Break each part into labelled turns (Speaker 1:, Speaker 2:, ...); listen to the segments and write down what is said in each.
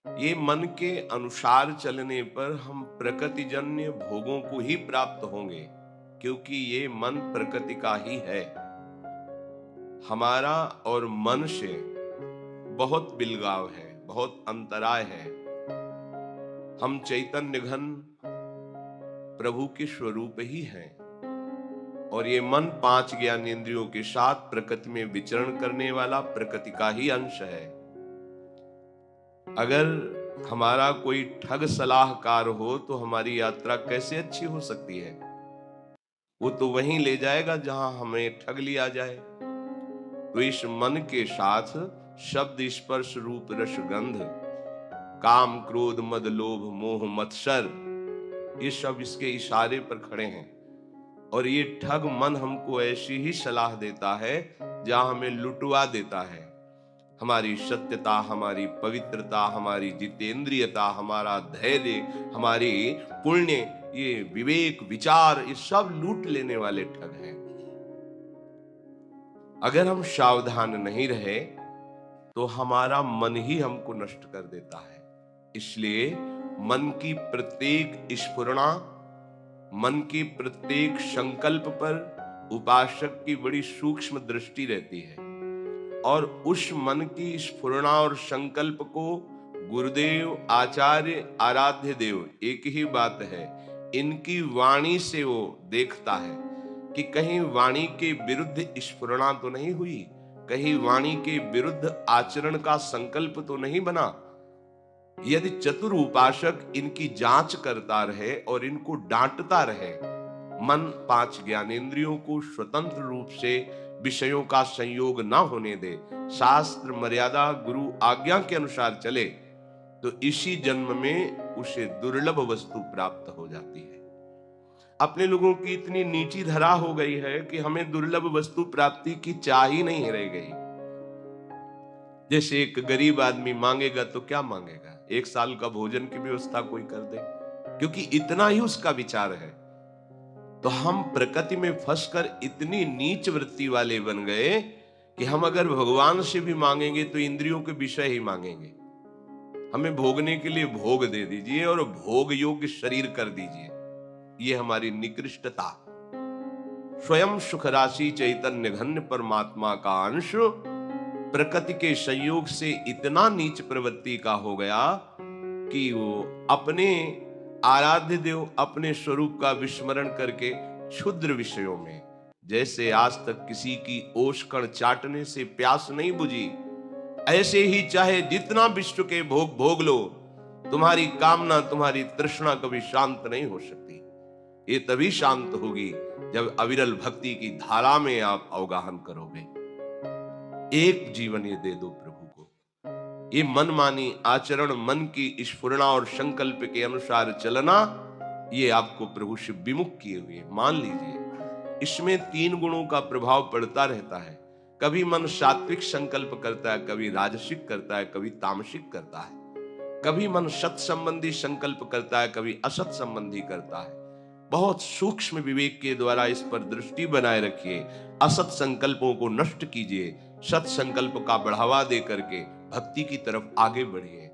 Speaker 1: ये मन के अनुसार चलने पर हम प्रकृतिजन्य भोगों को ही प्राप्त होंगे, क्योंकि ये मन प्रकृति का ही है। हमारा और मन से बहुत बिलगाव है, बहुत अंतराय है। हम चैतन्य घन प्रभु के स्वरूप ही हैं और ये मन पांच ज्ञानेंद्रियों के साथ प्रकृति में विचरण करने वाला प्रकृति का ही अंश है। अगर हमारा कोई ठग सलाहकार हो तो हमारी यात्रा कैसे अच्छी हो सकती है? वो तो वहीं ले जाएगा जहां हमें ठग लिया जाए। तो इस मन के साथ शब्द स्पर्श रूप रस गंध, काम क्रोध मद लोभ मोह मत्सर, ये सब इसके इशारे पर खड़े हैं और ये ठग मन हमको ऐसी ही सलाह देता है जहां हमें लुटवा देता है। हमारी सत्यता, हमारी पवित्रता, हमारी जितेंद्रियता, हमारा धैर्य, हमारी पुण्य, ये विवेक विचार, ये सब लूट लेने वाले ठग हैं। अगर हम सावधान नहीं रहे तो हमारा मन ही हमको नष्ट कर देता है। इसलिए मन की प्रत्येक स्फुरणा, मन के प्रत्येक संकल्प पर उपासक की बड़ी सूक्ष्म दृष्टि रहती है और उस मन की स्फुरणा और संकल्प को गुरुदेव, आचार्य, आराध्य देव, एक ही बात है, इनकी वाणी से वो देखता है कि कहीं वाणी के विरुद्ध स्फुरणा तो नहीं हुई, कहीं वाणी के विरुद्ध आचरण का संकल्प तो नहीं बना। यदि चतुर उपासक इनकी जांच करता रहे और इनको डांटता रहे, मन पांच ज्ञानेंद्रियों को स्वतंत्र रूप से विषयों का संयोग न होने दे, शास्त्र मर्यादा गुरु आज्ञा के अनुसार चले, तो इसी जन्म में उसे दुर्लभ वस्तु प्राप्त हो जाती है। अपने लोगों की इतनी नीची धरा हो गई है कि हमें दुर्लभ वस्तु प्राप्ति की चाह ही नहीं रह गई। जैसे एक गरीब आदमी मांगेगा तो क्या मांगेगा? एक साल का भोजन की व्यवस्था कोई कर दे, क्योंकि इतना ही उसका विचार है। तो हम प्रकृति में फंसकर इतनी नीच वृत्ति वाले बन गए कि हम अगर भगवान से भी मांगेंगे तो इंद्रियों के विषय ही मांगेंगे। हमें भोगने के लिए भोग दे दीजिए और भोग योग्य शरीर कर दीजिए। ये हमारी निकृष्टता। स्वयं सुख राशि चैतन्य घन परमात्मा का अंश प्रकृति के संयोग से इतना नीच प्रवृत्ति का हो गया कि वो अपने आराध्य देव, अपने स्वरूप का विस्मरण करके क्षुद्र विषयों में, जैसे आज तक किसी की ओष्कण चाटने से प्यास नहीं बुझी, ऐसे ही चाहे जितना विश्व के भोग भोग लो, तुम्हारी कामना, तुम्हारी तृष्णा कभी शांत नहीं हो सकती। ये तभी शांत होगी जब अविरल भक्ति की धारा में आप अवगाहन करोगे। एक जीवन ये दे दो प्रभु को। ये मनमानी आचरण, मन की स्फुरणा और संकल्प के अनुसार चलना, ये आपको प्रभु से विमुख किए हुए। मान लीजिए इसमें तीन गुणों का प्रभाव पड़ता रहता है। कभी मन सात्विक संकल्प करता है, कभी राजसिक करता है, कभी तामसिक करता है। कभी मन सत संबंधी संकल्प करता है, कभी असत संबंधी करता है। बहुत सूक्ष्म विवेक के द्वारा इस पर दृष्टि बनाए रखिए। असत संकल्पों को नष्ट कीजिए, सत संकल्प का बढ़ावा दे करके भक्ति की तरफ आगे बढ़िए।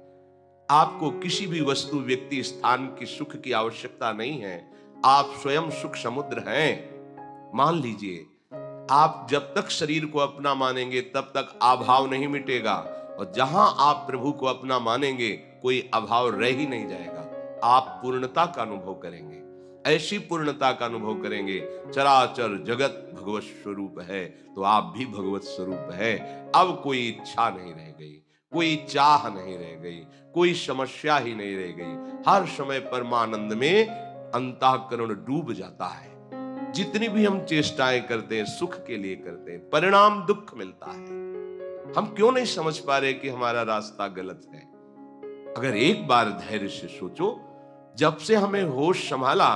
Speaker 1: आपको किसी भी वस्तु, व्यक्ति, स्थान की सुख की आवश्यकता नहीं है। आप स्वयं सुख समुद्र हैं। मान लीजिए आप जब तक शरीर को अपना मानेंगे तब तक अभाव नहीं मिटेगा, और जहां आप प्रभु को अपना मानेंगे कोई अभाव रह ही नहीं जाएगा। आप पूर्णता का अनुभव करेंगे। ऐसी पूर्णता का अनुभव करेंगे, चराचर जगत भगवत स्वरूप है तो आप भी भगवत स्वरूप है। अब कोई इच्छा नहीं रह गई, कोई चाह नहीं रह गई, कोई समस्या ही नहीं रह गई। हर समय परमानंद में अंतःकरण डूब जाता है। जितनी भी हम चेष्टाएं करते हैं सुख के लिए करते हैं, परिणाम दुख मिलता है। हम क्यों नहीं समझ पा रहे कि हमारा रास्ता गलत है? अगर एक बार धैर्य से सोचो, जब से हमें होश संभाला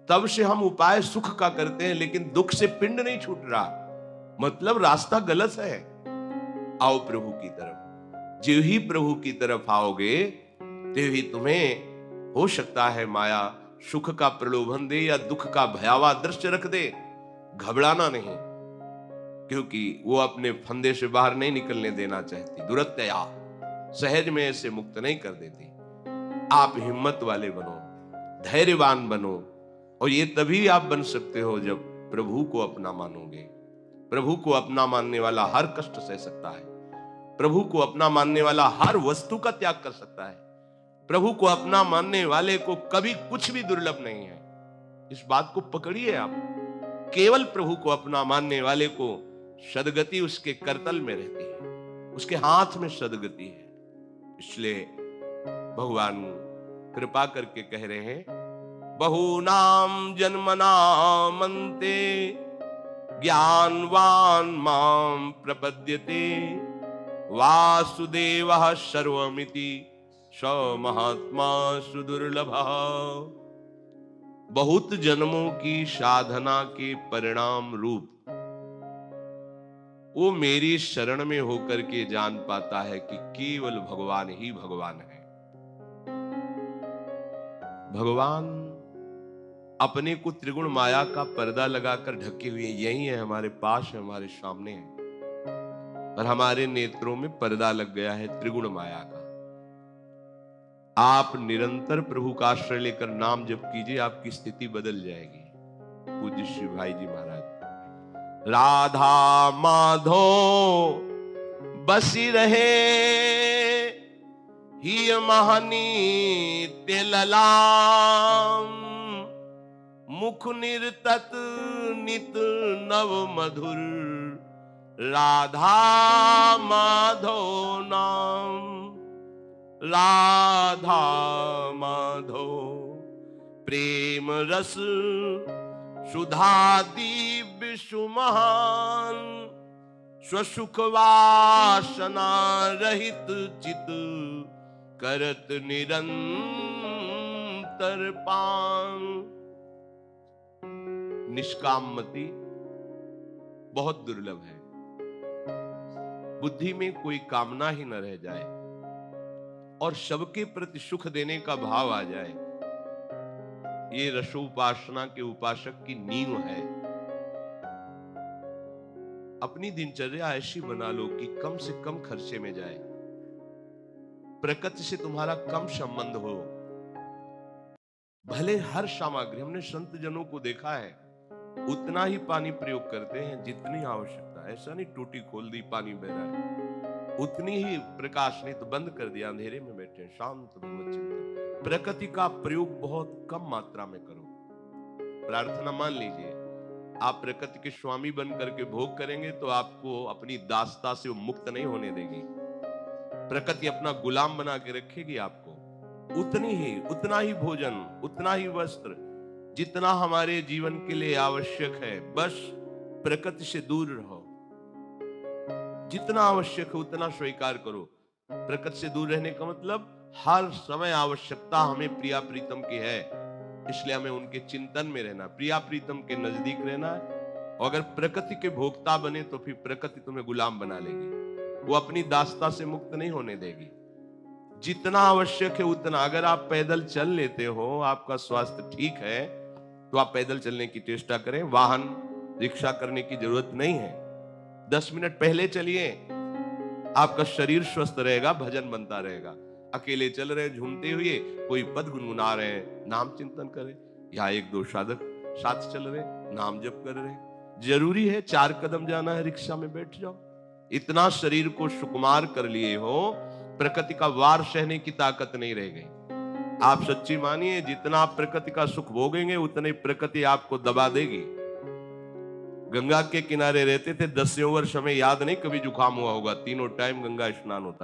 Speaker 1: तब से हम उपाय सुख का करते हैं, लेकिन दुख से पिंड नहीं छूट रहा। मतलब रास्ता गलत है। आओ प्रभु की तरफ। जो ही प्रभु की तरफ आओगे तो ही तुम्हें हो सकता है माया सुख का प्रलोभन दे या दुख का भयावह दृश्य रख दे। घबराना नहीं, क्योंकि वो अपने फंदे से बाहर नहीं निकलने देना चाहती। दुरत्यया, सहज में ऐसे मुक्त नहीं कर देती। आप हिम्मत वाले बनो, धैर्यवान बनो, और ये तभी आप बन सकते हो जब प्रभु को अपना मानोगे। प्रभु को अपना मानने वाला हर कष्ट सह सकता है। प्रभु को अपना मानने वाला हर वस्तु का त्याग कर सकता है। प्रभु को अपना मानने वाले को कभी कुछ भी दुर्लभ नहीं है। इस बात को पकड़िए आप। केवल प्रभु को अपना मानने वाले को सदगति उसके करतल में रहती है, उसके हाथ में सदगति है। इसलिए भगवान कृपा करके कह रहे हैं, बहुनाम जन्मनामन्ते ज्ञानवान माम प्रपद्यते वासुदेवः सर्वमिति स महात्मा सुदुर्लभः। बहुत जन्मों की साधना के परिणाम रूप वो मेरी शरण में होकर के जान पाता है कि केवल भगवान ही भगवान है। भगवान अपने को त्रिगुण माया का पर्दा लगाकर ढके हुए यही है, हमारे पास है, हमारे सामने है, पर हमारे नेत्रों में पर्दा लग गया है त्रिगुण माया का। आप निरंतर प्रभु का आश्रय लेकर नाम जप कीजिए, आपकी स्थिति बदल जाएगी। पूज्य श्री भाई जी महाराज, राधा माधो बसी रहे ही महानीत्य ललाम, मुख निर्तत नित नव मधुर, राधा माधो नाम, राधा माधो प्रेम रस सुधा दिव्य सुमहान, स्वसुख वासना रहित चित करत निरंतर पान। निष्कामति बहुत दुर्लभ है। बुद्धि में कोई कामना ही न रह जाए और सबके प्रति सुख देने का भाव आ जाए, ये रसोपासना के उपासक की नींव है। अपनी दिनचर्या ऐसी बना लो कि कम से कम खर्चे में जाए, प्रकृति से तुम्हारा कम संबंध हो। भले हर सामग्री, हमने संत जनों को देखा है, उतना ही पानी प्रयोग करते हैं जितनी आवश्यकता है। ऐसा नहीं टूटी खोल दी पानी बह रहा है, उतनी ही प्रकाश, नहीं तो बंद कर दिया, अंधेरे में बैठे, शांत भगवत चिंतन। प्रकृति का प्रयोग बहुत कम मात्रा में करो। प्रार्थना मान लीजिए, आप प्रकृति के स्वामी बन करके भोग करेंगे तो आपको अपनी दासता से वो मुक्त नहीं होने देगी। प्रकृति अपना गुलाम बना के रखेगी आपको। उतना ही भोजन, उतना ही वस्त्र, जितना हमारे जीवन के लिए आवश्यक है, बस प्रकृति से दूर रहो। जितना आवश्यक है उतना स्वीकार करो। प्रकृति से दूर रहने का मतलब हर समय आवश्यकता हमें प्रिया प्रीतम की है, इसलिए हमें उनके चिंतन में रहना, प्रिया प्रीतम के नजदीक रहना है। और अगर प्रकृति के भोक्ता बने तो फिर प्रकृति तुम्हें गुलाम बना लेगी, वो अपनी दासता से मुक्त नहीं होने देगी। जितना आवश्यक है उतना। अगर आप पैदल चल लेते हो, आपका स्वास्थ्य ठीक है, तो आप पैदल चलने की चेष्टा करें। वाहन रिक्शा करने की जरूरत नहीं है। 10 मिनट पहले चलिए, आपका शरीर स्वस्थ रहेगा, भजन बनता रहेगा। अकेले चल रहे झूमते हुए, कोई पद गुनगुना रहे, नाम चिंतन करें, या 1-2 साधक साथ चल रहे, नाम जप कर रहे। जरूरी है 4 कदम जाना है, रिक्शा में बैठ जाओ। इतना शरीर को सुकुमार कर लिए हो, प्रकृति का वार सहने की ताकत नहीं रह गई। आप सच्ची मानिए, जितना आप प्रकृति का सुख भोगेंगे उतने प्रकृति आपको दबा देगी। गंगा के किनारे रहते थे, 10 वर्ष, हमें याद नहीं कभी जुकाम हुआ होगा। 3 टाइम गंगा स्नान होता।